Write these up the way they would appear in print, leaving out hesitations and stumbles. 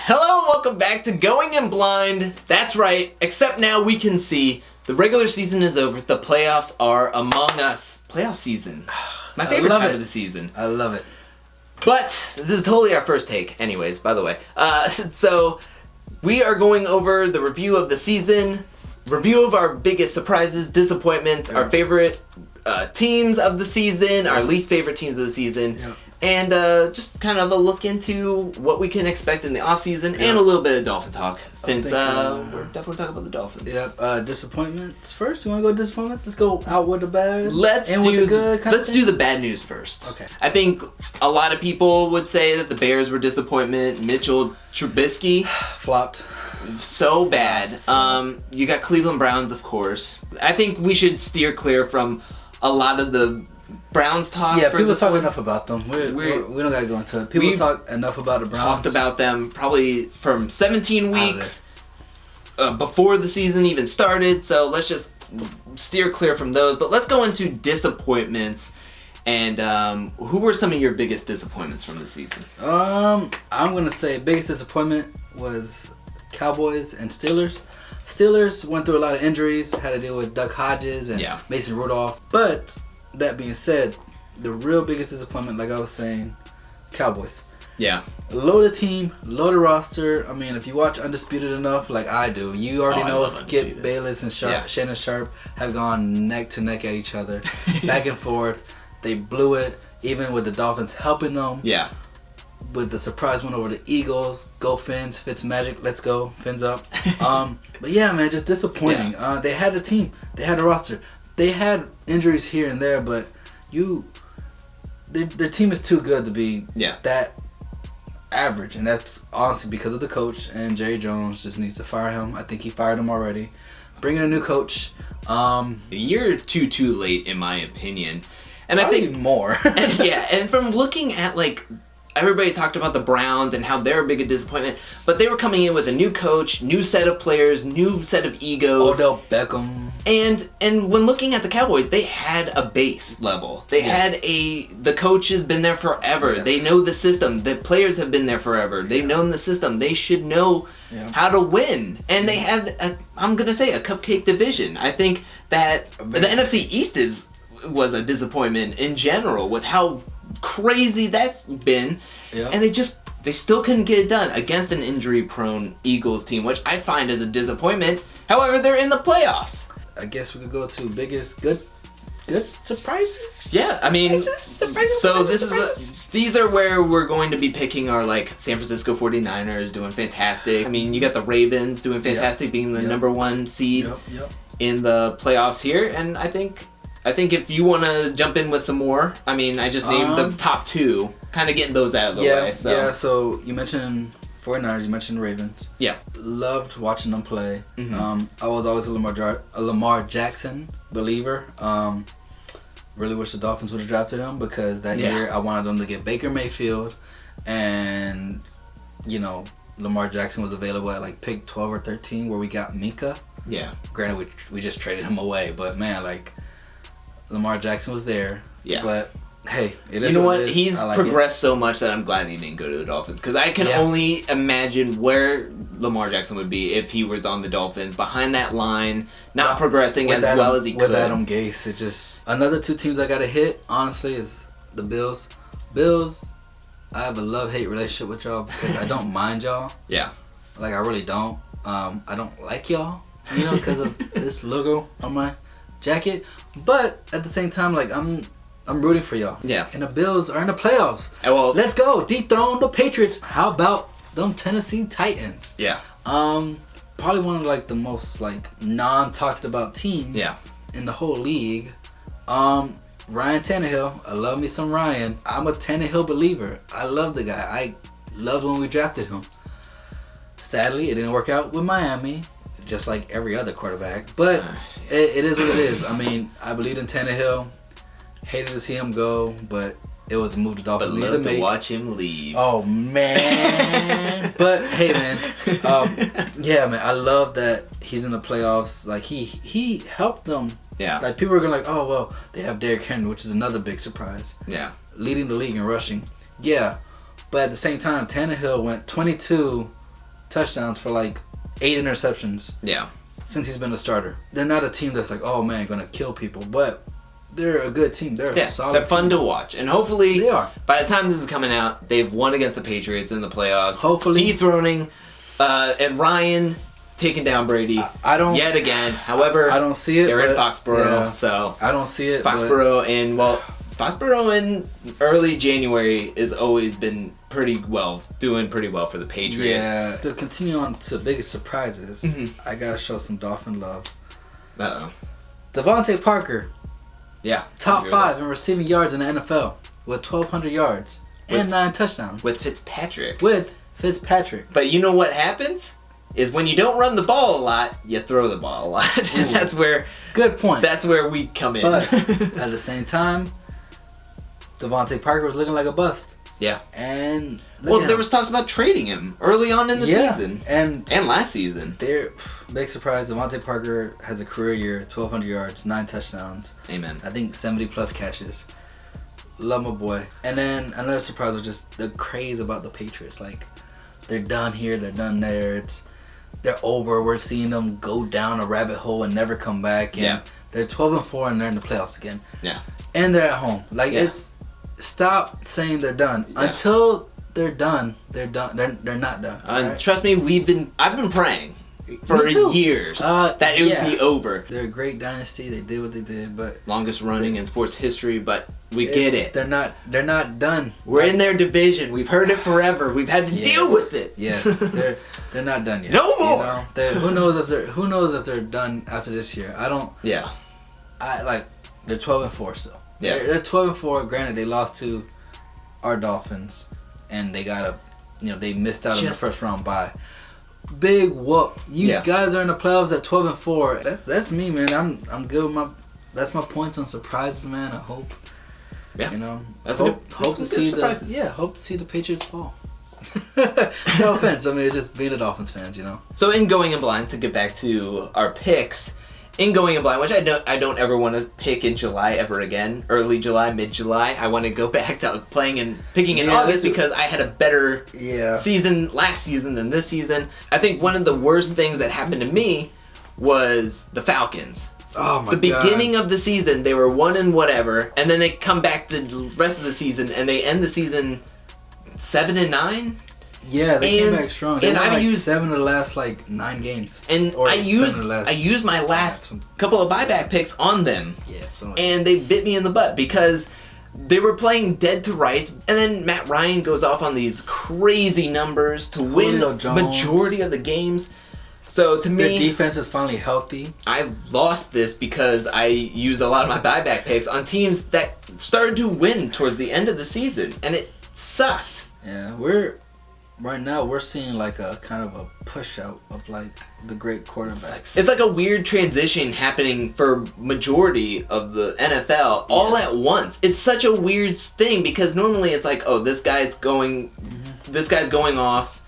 Hello and welcome back to Going in Blind. That's right, except now we can see the regular season is over. The playoffs are among us. Playoff season. My favorite time of the season. I love it. But this is totally our first take anyways, by the way. So we are going over the review of the season, review of our biggest surprises, disappointments, our favorite teams of the season, our least favorite teams of the season, and just kind of a look into what we can expect in the offseason and a little bit of Dolphin talk, since we're definitely talking about the Dolphins. Yep. Disappointments first. You want to go disappointments? Let's go out with the bad. Let's do the bad news first. Okay. I think a lot of people would say that the Bears were disappointment. Mitchell Trubisky flopped. So bad. You got Cleveland Browns, of course. I think we should steer clear from a lot of the Browns talk. Yeah, people talk enough about them. We don't gotta go into it. People talk enough about the Browns. Talked about them probably from 17 weeks before the season even started. So let's just steer clear from those. But let's go into disappointments. And who were some of your biggest disappointments from the season? I'm gonna say biggest disappointment was Cowboys and Steelers. Steelers went through a lot of injuries, had to deal with Duck Hodges and Mason Rudolph. But that being said, the real biggest disappointment, like I was saying, Cowboys. Yeah. Loaded team, loaded roster. I mean, if you watch Undisputed enough, like I do, you already know Skip Bayless and Shannon Sharp have gone neck to neck at each other, back and forth. They blew it, even with the Dolphins helping them. Yeah. With the surprise win over the Eagles. Go Fins, Fitz Magic, let's go, Fins up. But yeah, man, just disappointing. Yeah. They had a team, they had a roster. They had injuries here and there, but their team is too good to be that average. And that's honestly because of the coach, and Jerry Jones just needs to fire him. I think he fired him already. Bring in a new coach. A year or too late, in my opinion. And I think more. and from looking at, like, everybody talked about the Browns and how they're a big disappointment, but they were coming in with a new coach, new set of players, new set of egos. Odell Beckham. And when looking at the Cowboys, they had a base level. They had the coach has been there forever. Yes. They know the system. The players have been there forever. They've known the system. They should know how to win. And they have, I'm going to say, a cupcake division. I think that the NFC East was a disappointment in general with how crazy that's been, and they still couldn't get it done against an injury-prone Eagles team, which I find is a disappointment. However, they're in the playoffs. I guess we could go to biggest good surprises. Yeah, I mean, these are where we're going to be picking our, like, San Francisco 49ers doing fantastic. I mean, you got the Ravens doing fantastic, being the number one seed in the playoffs here, and I think if you want to jump in with some more, I mean, I just named the top two, kind of getting those out of the way. So. Yeah, so you mentioned 49ers, you mentioned Ravens. Yeah. Loved watching them play. I was always a Lamar Jackson believer. Really wish the Dolphins would have drafted him, because that year I wanted them to get Baker Mayfield, and, you know, Lamar Jackson was available at like pick 12 or 13 where we got Mika. Yeah. Granted, we just traded him away, but man, like, Lamar Jackson was there. Yeah. But hey, it is. You know what? It is. He's progressed so much that I'm glad he didn't go to the Dolphins, because I can only imagine where Lamar Jackson would be if he was on the Dolphins, behind that line, not progressing as well as he could. With Adam Gase, it just another two teams I gotta hit. Honestly, is the Bills. Bills, I have a love-hate relationship with y'all because I don't mind y'all. Yeah. Like, I really don't. I don't like y'all, you know, because of this logo on my jacket, but at the same time, like, I'm rooting for y'all. Yeah. And the Bills are in the playoffs. Well, let's go dethrone the Patriots. How about them Tennessee Titans? Yeah. Probably one of, like, the most, like, non-talked about teams. In the whole league. Ryan Tannehill. I love me some Ryan. I'm a Tannehill believer. I love the guy. I loved when we drafted him. Sadly, it didn't work out with Miami, just like every other quarterback. But it is what it is. I mean, I believed in Tannehill. Hated to see him go, but it was a move the Dolphins needed to make. But love to watch him leave. Oh, man. But, hey, man. Yeah, man. I love that he's in the playoffs. Like, he helped them. Yeah. Like, people are going to like, oh, well, they have Derrick Henry, which is another big surprise. Yeah. leading the league in rushing. Yeah, but at the same time, Tannehill went 22 touchdowns for like 8 interceptions. Yeah. Since he's been a starter. They're not a team that's like, oh man, gonna kill people, but they're a good team. They're a solid They're fun team. to watch. And hopefully, they are. By the time this is coming out, they've won against the Patriots in the playoffs. Hopefully. Dethroning and Ryan taking down Brady yet again. However, I don't see it. They're in Foxborough, so I don't see it. Foxborough in early January has always been doing pretty well for the Patriots. Yeah. To continue on to biggest surprises, I gotta show some Dolphin love. Uh-oh. Devontae Parker. Yeah. Top 5 in receiving yards in the NFL with 1,200 yards and 9 touchdowns. With Fitzpatrick. But you know what happens? Is when you don't run the ball a lot, you throw the ball a lot. That's where... Good point. That's where we come in. But at the same time, Devontae Parker was looking like a bust. Yeah. And there was talks about trading him early on in the season. And last season. Big surprise, Devontae Parker has a career year, 1,200 yards, 9 touchdowns. Amen. I think 70 plus catches. Love my boy. And then another surprise was just the craze about the Patriots. Like, they're done here, they're done there. They're over. We're seeing them go down a rabbit hole and never come back. And they're 12-4 and they're in the playoffs again. Yeah. And they're at home. Like stop saying they're done. Yeah. Until they're done, they're done. They're not done. Right? Trust me, I've been praying for years that it would be over. They're a great dynasty. They did what they did, but longest running in sports history. But we get it. They're not done. We're in their division. We've heard it forever. We've had to deal with it. Yes, they're not done yet. No more. You know? Who knows if they're done after this year? I don't. Yeah. They're 12-4 still. Yeah. They're 12-4. Granted, they lost to our Dolphins, and they they missed out on the first round bye. Big whoop! You guys are in the playoffs at 12-4. That's me, man. I'm good with that's my points on surprises, man. I hope. Yeah. Hope to see the Patriots fall. No offense. I mean, it's just being a Dolphins fans, So in Going in Blind, to get back to our picks, in Going in Blind, which I don't ever want to pick in July ever again, early July, mid-July. I want to go back to picking in August because I had a better season last season than this season. I think one of the worst things that happened to me was the Falcons. Oh my God. The beginning of the season, they were 1 and whatever, and then they come back the rest of the season and they end the season 7-9. Yeah, they came back strong. They won used 7 of the last 9 games. And I used my last couple of buyback picks on them. Yeah, and they bit me in the butt because they were playing dead to rights, and then Matt Ryan goes off on these crazy numbers to win the majority of the games. So to me, their defense is finally healthy. I've lost this because I used a lot of my buyback picks on teams that started to win towards the end of the season, and it sucked. Yeah, right now we're seeing a kind of a push out of the great quarterbacks. It's like a weird transition happening for majority of the NFL all at once. It's such a weird thing because normally it's this guy's going off.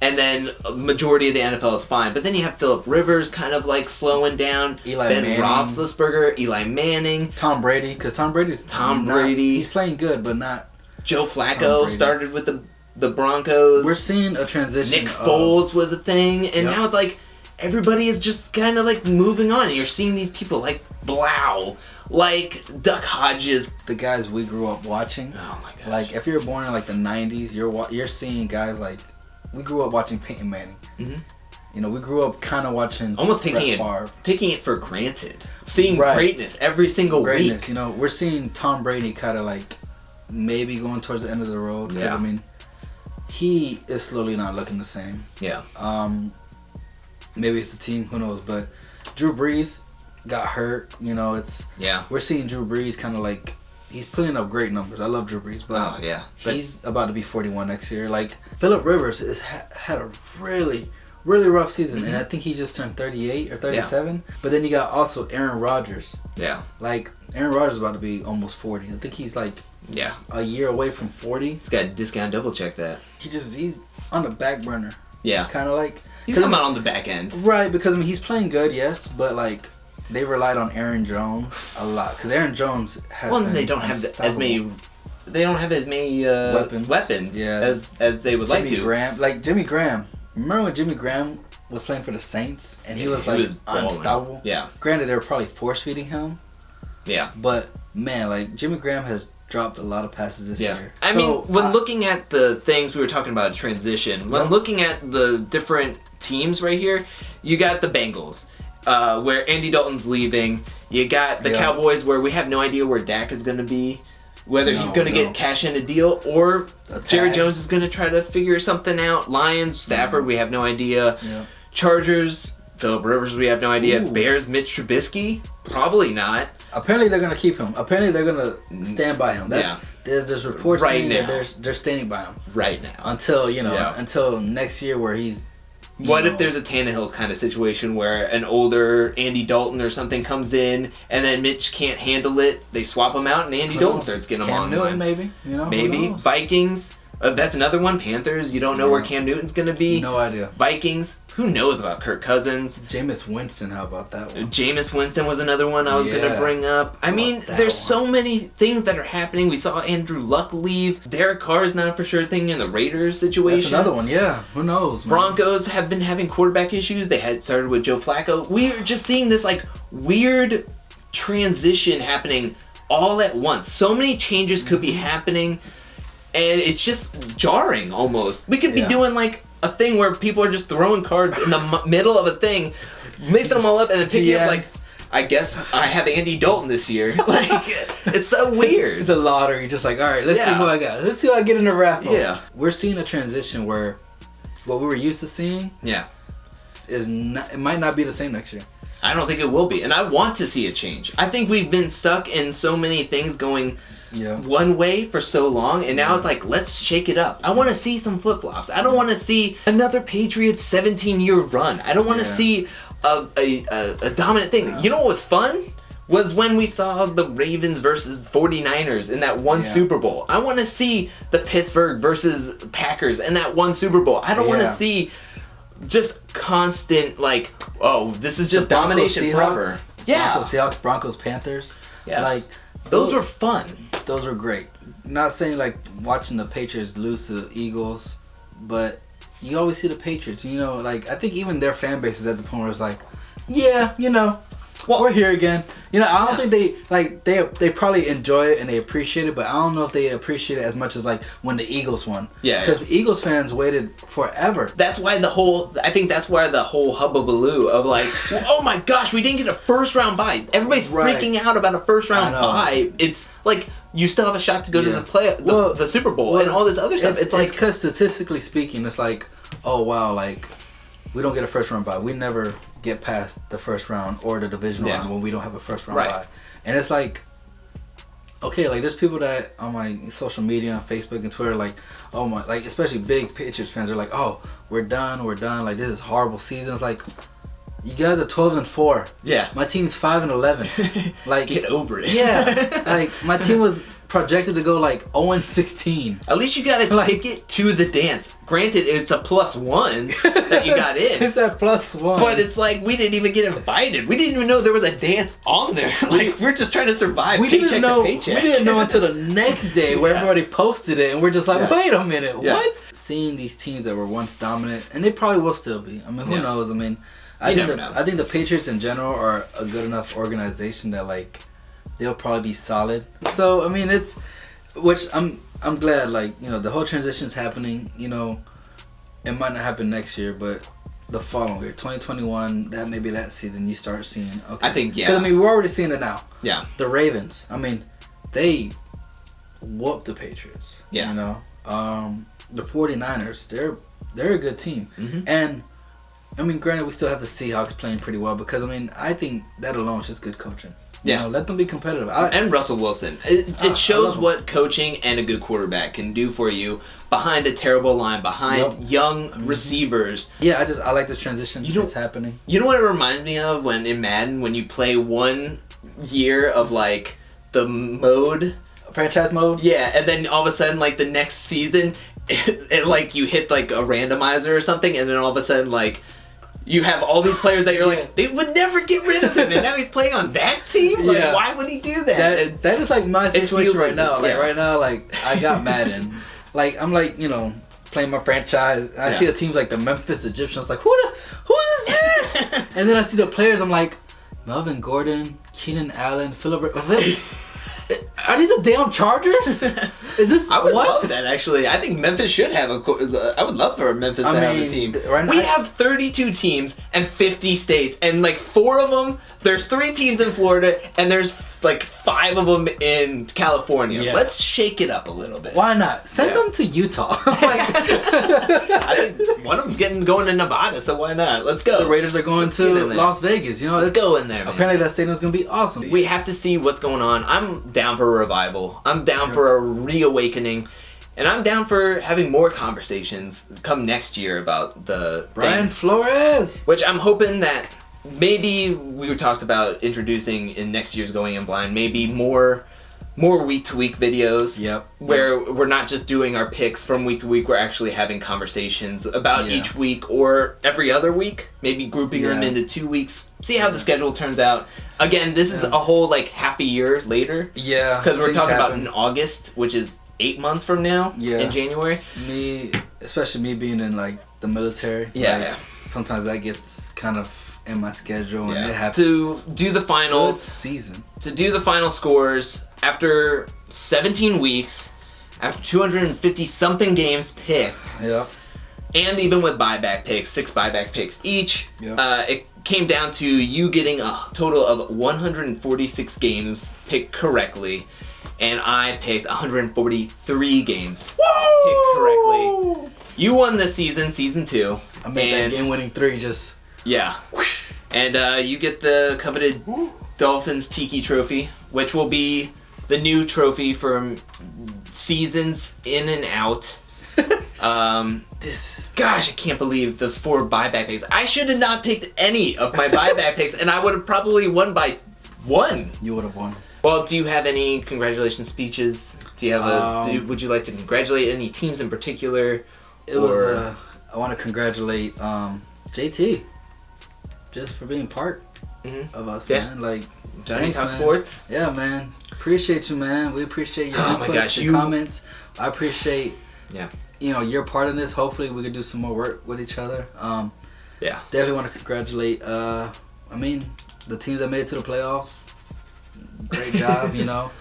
And then a majority of the NFL is fine. But then you have Phillip Rivers kind of slowing down. Ben Roethlisberger, Eli Manning. Tom Brady, because Tom Brady. He's playing good, but not. Joe Flacco started with the Broncos. We're seeing a transition. Nick Foles was a thing. And now it's everybody is just kind of moving on. And you're seeing these people Blau, Duck Hodges. The guys we grew up watching. Oh my gosh. If you're born in the 90s, you're seeing guys we grew up watching Peyton Manning. Mm-hmm. We grew up kind of watching almost taking it for granted. Seeing greatness every single week. We're seeing Tom Brady kind of maybe going towards the end of the road. Yeah. I mean, he is slowly not looking the same. Yeah. Maybe it's the team, who knows? But Drew Brees got hurt. We're seeing Drew Brees kind of he's putting up great numbers. I love Drew Brees, but he's about to be 41 next year. Phillip Rivers has had a really, really rough season, and I think he just turned 38 or 37. Yeah. But then you got also Aaron Rodgers. Yeah. Aaron Rodgers is about to be almost 40. I think he's a year away from 40. He's got to discount double check that. He's on the back burner. Yeah. Kind of he's coming out on the back end. Right, because he's playing good, yes, but they relied on Aaron Jones a lot because Aaron Jones has. Well, they don't have as many they don't have as many weapons as they would like to. Jimmy Graham. Remember when Jimmy Graham was playing for the Saints and he was unstoppable? Yeah. Granted, they were probably force feeding him. Yeah. But man, like Jimmy Graham has dropped a lot of passes this year. I mean, when looking at the things we were talking about, transition, when looking at the different teams right here, you got the Bengals, where Andy Dalton's leaving. You got the Cowboys, where we have no idea where Dak is going to be, whether he's going to get cash in a deal or Jerry Jones is going to try to figure something out. Lions, Stafford, we have no idea. Yeah. Chargers, Phillip Rivers, we have no idea. Ooh. Bears, Mitch Trubisky, probably not. Apparently they're going to keep him. Apparently they're going to stand by him. There's reports saying that they're standing by him right now until until next year where he's. What if there's a Tannehill kind of situation where an older Andy Dalton or something comes in and then Mitch can't handle it? They swap him out and Andy Dalton starts getting him on. Cam Newton, maybe. Maybe Vikings. That's another one. Panthers. You don't know where Cam Newton's going to be. No idea. Vikings. Who knows about Kirk Cousins? Jameis Winston. How about that one? Jameis Winston was another one I was going to bring up. I mean, there's so many things that are happening. We saw Andrew Luck leave. Derek Carr is not a for sure thing in the Raiders situation. That's another one. Yeah. Who knows, man? Broncos have been having quarterback issues. They had started with Joe Flacco. We're just seeing this like weird transition happening all at once. So many changes could be happening. And it's just jarring almost. We could be doing like a thing where people are just throwing cards in the middle of a thing, mixing them all up, and then picking up like, I guess I have Andy Dalton this year. Like, it's so weird. It's a lottery. Just like, all right, let's see who I got. Let's see who I get in the raffle. Yeah. We're seeing a transition where what we were used to seeing is not, it might not be the same next year. I don't think it will be. And I want to see a change. I think we've been stuck in so many things going one way for so long, and now it's like, let's shake it up. I want to see some flip-flops. I don't want to see another Patriots 17-year run. I don't want to see a dominant thing. You know what was fun? Was when we saw the Ravens versus 49ers in that one Super Bowl. I want to see the Pittsburgh versus Packers in that one Super Bowl. I don't want to see just constant, like, oh, this is just domination forever. Yeah. Seahawks, Broncos, Panthers. Yeah. Like, those were fun. Those were great. Not saying like watching the Patriots lose to the Eagles, but you always see the Patriots. You know, like I think even their fan base is at the point where it's like, we're here again. You know, I don't think they probably enjoy it and they appreciate it, but I don't know if they appreciate it as much as like when the Eagles won. Yeah. Because the Eagles fans waited forever. That's why the whole hubbubaloo of like, oh my gosh, we didn't get a first round bye. Everybody's freaking out about a first round bye. It's like you still have a shot to go to the Super Bowl and all this other stuff. It's like, because statistically speaking, it's like, oh wow, like we don't get a first round bye. We never get past the first round or the divisional round when we don't have a first round bye. And it's like, okay, like there's people that on my social media, on Facebook and Twitter, like, oh my, like especially big Patriots fans are like, oh, we're done, like this is horrible season. It's like, you guys are 12-4. Yeah. My team's 5-11. Like, get over it. Yeah. Like my team was projected to go like 0-16. At least you gotta take it to the dance. Granted, it's a +1 that you got in. It's that +1. But it's like we didn't even get invited. We didn't even know there was a dance on there. Like we're just trying to survive paycheck to paycheck. We didn't know until the next day where everybody posted it, and we're just like, wait a minute, what? Seeing these teams that were once dominant, and they probably will still be. I mean, who knows? I mean, I think the Patriots in general are a good enough organization that like they'll probably be solid. So I mean, which I'm glad, like, you know, the whole transition is happening. You know, it might not happen next year, but the following year, 2021, that season you start seeing. Okay, I think because I mean we're already seeing it now. Yeah. The Ravens. I mean, they whooped the Patriots. Yeah. You know, the 49ers. They're a good team, and I mean, granted, we still have the Seahawks playing pretty well because I mean I think that alone is just good coaching. You know, let them be competitive. And Russell Wilson. It shows what coaching and a good quarterback can do for you behind a terrible line, behind young receivers. Yeah, I like this transition that's happening. You know what it reminds me of when in Madden, when you play 1 year of like the mode? Franchise mode? Yeah, and then all of a sudden like the next season, it like you hit like a randomizer or something, and then all of a sudden like you have all these players that you're like, they would never get rid of him, and now he's playing on that team? Like, why would he do that? That is like my situation right now. Like, yeah. right now, like, I got Madden. Like, I'm like, you know, playing my franchise, and I see the teams like the Memphis Egyptians, like, who is this? And then I see the players, I'm like, Melvin Gordon, Keenan Allen, Phillip. Are these the damn Chargers? Is this I would love that, actually. I think Memphis should have I would love for Memphis to have a team. Right now, we have 32 teams and 50 states, and like 4 of them, there's 3 teams in Florida, and there's like 5 of them in California. Yeah. Let's shake it up a little bit. Why not? Send them to Utah. I think one of them's going to Nevada, so why not? Let's go. The Raiders are going to Las Vegas. You know, let's go in there. Man. Apparently, that stadium's going to be awesome. We have to see what's going on. I'm down for a revival. I'm down for a reawakening. And I'm down for having more conversations come next year about the Brian Flores. Which I'm hoping that maybe we talked about introducing in next year's Going In Blind, maybe more week to week videos. Where we're not just doing our picks from week to week, we're actually having conversations about each week or every other week, maybe grouping them into 2 weeks. See how the schedule turns out. Again, this is a whole like half a year later. Yeah. Because we're talking about in August, which is 8 months from now. In January. Especially me being in like the military. Yeah. Sometimes that gets kind of in my schedule, and it happens. To do the finals season. To do the final scores after 17 weeks, after 250 something games picked. And even with buyback picks, 6 buyback picks each, it came down to you getting a total of 146 games picked correctly, and I picked 143 games picked correctly. You won this season 2. I made that game-winning 3 just... Yeah. And you get the coveted Dolphins Tiki Trophy, which will be the new trophy from seasons in and out. Gosh, I can't believe those 4 buyback picks. I should have not picked any of my buyback picks, and I would have probably won by 1. You would have won. Well, do you have any congratulations speeches? Do you have would you like to congratulate any teams in particular? I want to congratulate JT. Just for being part of us, man. Like, Johnny Talk Sports. Yeah, man. Appreciate you, man. We appreciate your input, your comments. I appreciate, you know, your part in this. Hopefully, we can do some more work with each other. Definitely want to congratulate. I mean, the teams that made it to the playoff. Great job, you know.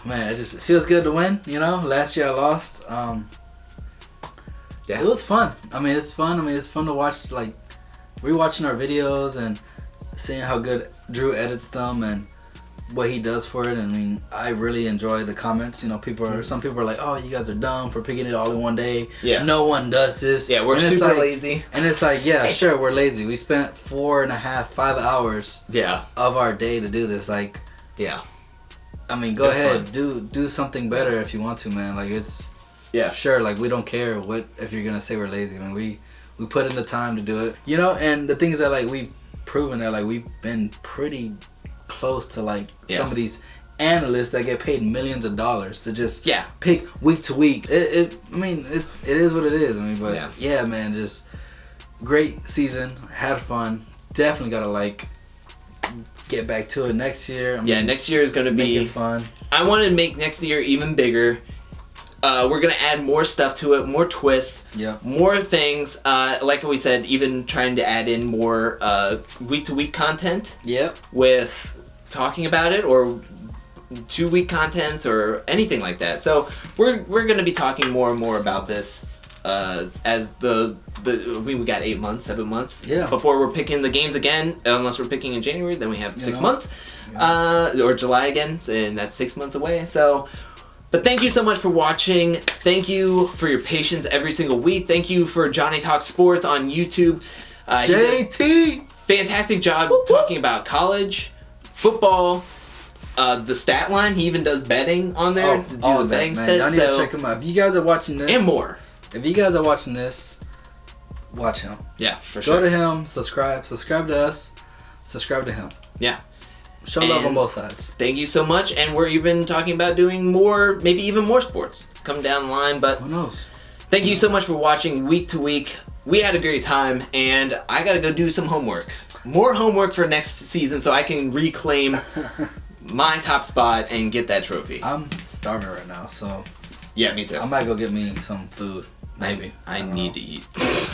Man, it feels good to win. You know, last year I lost. It was fun. I mean, it's fun. I mean, it's fun to watch, like, rewatching our videos and seeing how good Drew edits them and what he does for it. I mean, I really enjoy the comments. You know, some people are like, "Oh, you guys are dumb for picking it all in one day." Yeah. No one does this. Yeah, we're super lazy. And it's like, yeah, sure, we're lazy. We spent 4.5, 5 hours. Of our day to do this. Like. I mean, go ahead, do something better if you want to, man. Like it's. Sure, like we don't care if you're gonna say we're lazy. I mean, we put in the time to do it, you know. And the things that like we've proven that like we've been pretty close to like some of these analysts that get paid millions of dollars to just pick week to week. I mean, it is what it is. I mean, but yeah, man, just great season, had fun. Definitely gotta like get back to it next year. I mean, next year is gonna be fun. I want to make next year even bigger. We're going to add more stuff to it, more twists, more things. Like we said, even trying to add in more week-to-week content with talking about it, or 2-week contents or anything like that. So we're going to be talking more and more about this as we got 8 months, 7 months before we're picking the games again. Unless we're picking in January, then we have 6 months. Or July again, and that's 6 months away. So... But thank you so much for watching. Thank you for your patience every single week. Thank you for Johnny Talk Sports on YouTube. JT! Fantastic job talking about college, football, the stat line. He even does betting on there to do the betting stats. Y'all need to check him out. If you guys are watching this. And more. If you guys are watching this, watch him. Yeah, for sure. Go to him, subscribe to us, subscribe to him. Yeah. Show love on both sides. Thank you so much. And we're even talking about doing more, maybe even more sports. Come down the line, but who knows? Thank you so much for watching week to week. we had a great time, and I gotta go do some homework. More homework for next season so I can reclaim my top spot and get that trophy. I'm starving right now, so yeah, me too. I might go get me some food. Maybe. I need to eat.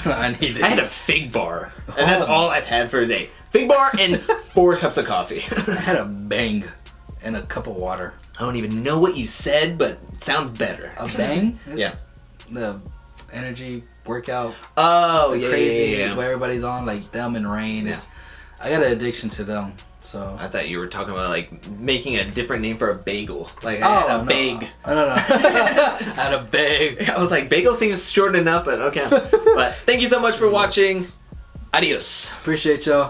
I had a fig bar, and that's all I've had for a day. Fig bar and 4 cups of coffee. I had a bang and a cup of water. I don't even know what you said, but it sounds better. A bang? Yeah. The energy workout. Oh, the yeah, crazy yeah. where everybody's on, like them and Rain. Yeah. I got an addiction to them. So I thought you were talking about like making a different name for a bagel. Like I had a bag. No. I had a bag. I was like, bagel seems short enough, but okay. But thank you so much for watching. Adios. Appreciate y'all.